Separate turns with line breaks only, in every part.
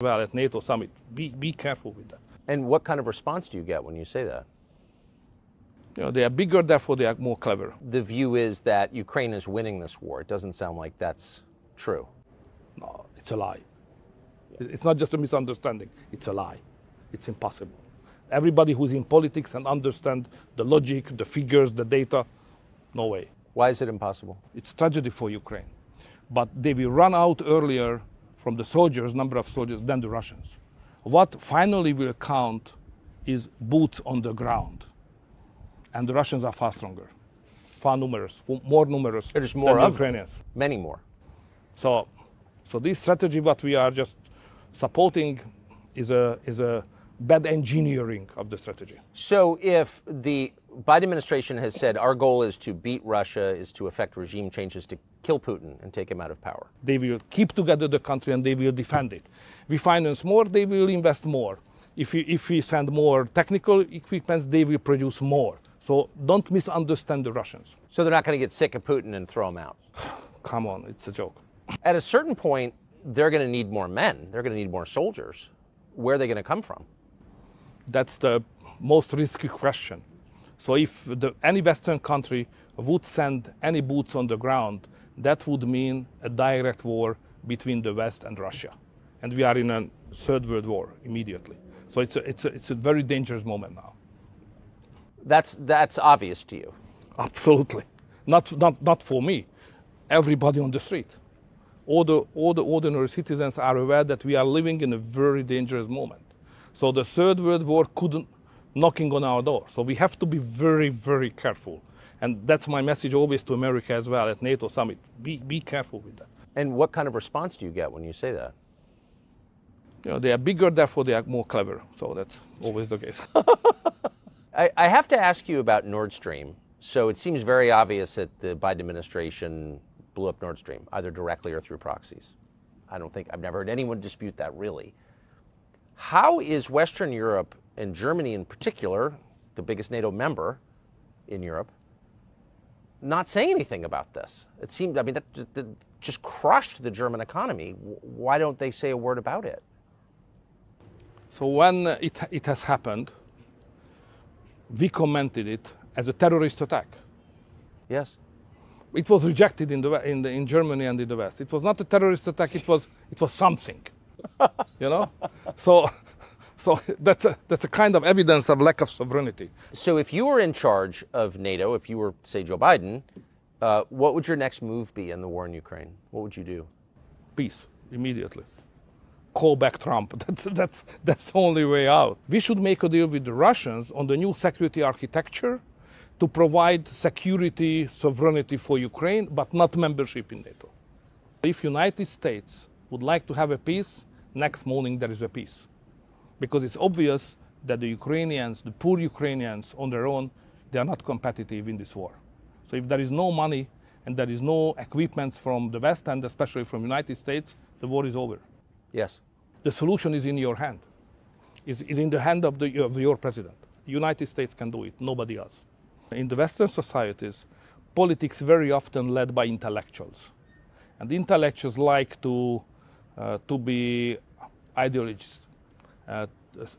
Well, at NATO summit, be careful with that.
And what kind of response do you get when you say that?
You know, they are bigger, therefore they are more clever.
The view is that Ukraine is winning this war. It doesn't sound like that's true.
No, it's a lie. It's not just a misunderstanding, it's a lie. It's impossible. Everybody who's in politics and understand the logic, the figures, the data, no way.
Why is it impossible?
It's tragedy for Ukraine. But they will run out earlier from the soldiers, number of soldiers, than the Russians. What finally will count is boots on the ground. And the Russians are far stronger, far numerous, more numerous
There's more
than the
of
Ukrainians.
Many more. So
this strategy, what we are just supporting, is a bad engineering of the strategy.
So if the Biden administration has said our goal is to beat Russia, is to effect regime changes, to kill Putin and take him out of power.
They will keep together the country and they will defend it. We finance more, they will invest more. If we send more technical equipment, they will produce more. So don't misunderstand the Russians.
So they're not going to get sick of Putin and throw him out.
Come on, it's a joke.
At a certain point, they're going to need more men. They're going to need more soldiers. Where are they going to come from?
That's the most risky question. So if any Western country would send any boots on the ground, that would mean a direct war between the West and Russia. And we are in a third world war immediately. So it's a very dangerous moment now.
That's obvious to you.
Absolutely. Not for me. Everybody on the street. All the ordinary citizens are aware that we are living in a very dangerous moment. So the third world war couldn't knocking on our door. So we have to be very, very careful. And that's my message always to America as well at NATO summit. Be careful with that.
And what kind of response do you get when you say that?
You know, they are bigger, therefore they are more clever. So that's always the case.
I have to ask you about Nord Stream. So it seems very obvious that the Biden administration blew up Nord Stream, either directly or through proxies. I've never heard anyone dispute that, really. How is Western Europe, and Germany in particular, the biggest NATO member in Europe, not saying anything about this? It seemed, that just crushed the German economy. Why don't they say a word about it?
So when it has happened, we commented it as a terrorist attack.
Yes.
It was rejected in Germany and in the West. It was not a terrorist attack. It was something, you know. So that's a kind of evidence of lack of sovereignty.
So if you were in charge of NATO, if you were, say, Joe Biden, what would your next move be in the war in Ukraine? What would you do?
Peace immediately. Call back Trump. That's the only way out. We should make a deal with the Russians on the new security architecture to provide security, sovereignty for Ukraine, but not membership in NATO. If United States would like to have a peace, next morning there is a peace. Because it's obvious that the Ukrainians, the poor Ukrainians on their own, they are not competitive in this war. So if there is no money and there is no equipment from the West and especially from the United States, the war is over.
Yes.
The solution is in your hand. Is in the hand of your president. The United States can do it, nobody else. In the Western societies, politics very often led by intellectuals. And the intellectuals like to be ideologists, a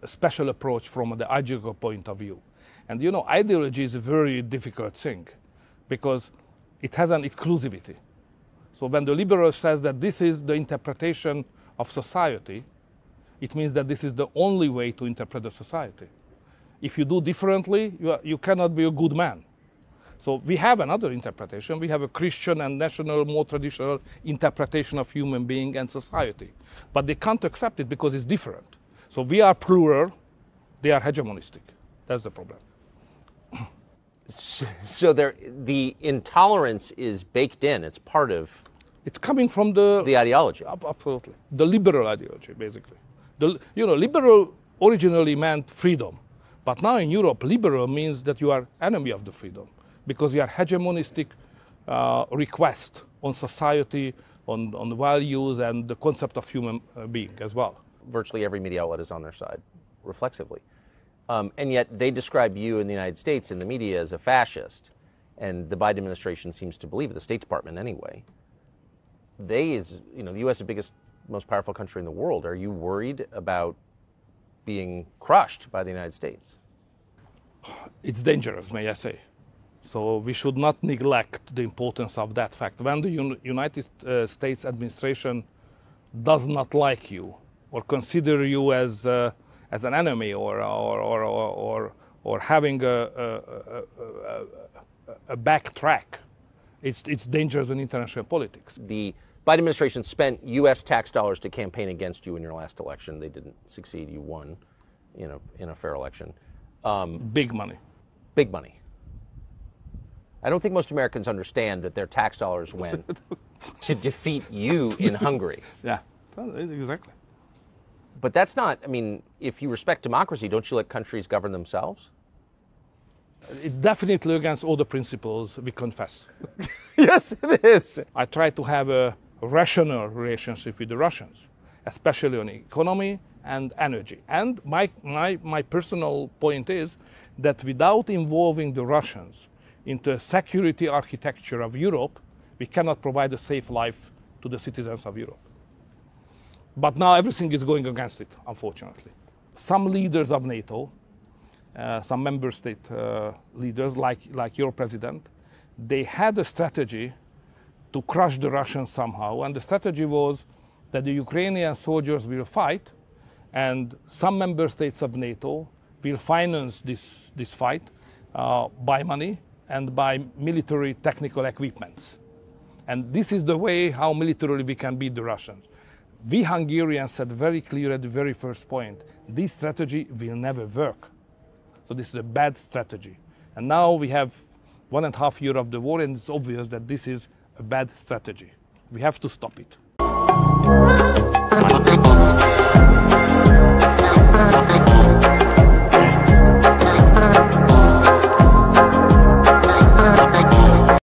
special approach from the ideological point of view. And you know, ideology is a very difficult thing because it has an exclusivity. So when the liberal says that this is the interpretation of society, it means that this is the only way to interpret the society. If you do differently, you cannot be a good man. So we have another interpretation. We have a Christian and national, more traditional interpretation of human being and society. But they can't accept it because it's different. So we are plural, they are hegemonistic. That's the problem.
So the intolerance is baked in. It's part of...
It's coming from the
ideology.
Absolutely. The liberal ideology, basically. Liberal originally meant freedom. But now in Europe, liberal means that you are enemy of the freedom because you are hegemonistic request on society, on values and the concept of human being as well.
Virtually every media outlet is on their side, reflexively. And yet they describe you in the United States in the media as a fascist. And the Biden administration seems to believe, the State Department anyway. The U.S. is the biggest most powerful country in the world. Are you worried about being crushed by the United States?
It's dangerous, may I say. So we should not neglect the importance of that fact. When the United States administration does not like you or consider you as an enemy or having a backtrack, it's dangerous in international politics.
The Biden administration spent U.S. tax dollars to campaign against you in your last election. They didn't succeed. You won, in a fair election.
Big money.
Big money. I don't think most Americans understand that their tax dollars went to defeat you in Hungary.
Yeah, exactly.
But that's not, if you respect democracy, don't you let countries govern themselves?
It's definitely against all the principles we confess.
Yes, it is.
I try to have a rational relationship with the Russians, especially on economy and energy. And my personal point is that without involving the Russians into a security architecture of Europe, we cannot provide a safe life to the citizens of Europe. But now everything is going against it, unfortunately. Some leaders of NATO, some member state leaders, like your president, they had a strategy to crush the Russians somehow, and the strategy was that the Ukrainian soldiers will fight, and some member states of NATO will finance this fight by money and by military technical equipments. And this is the way how militarily we can beat the Russians. We Hungarians said very clear at the very first point, this strategy will never work. So this is a bad strategy. And now we have 1.5 years of the war, and it's obvious that this is a bad strategy. We have to stop it.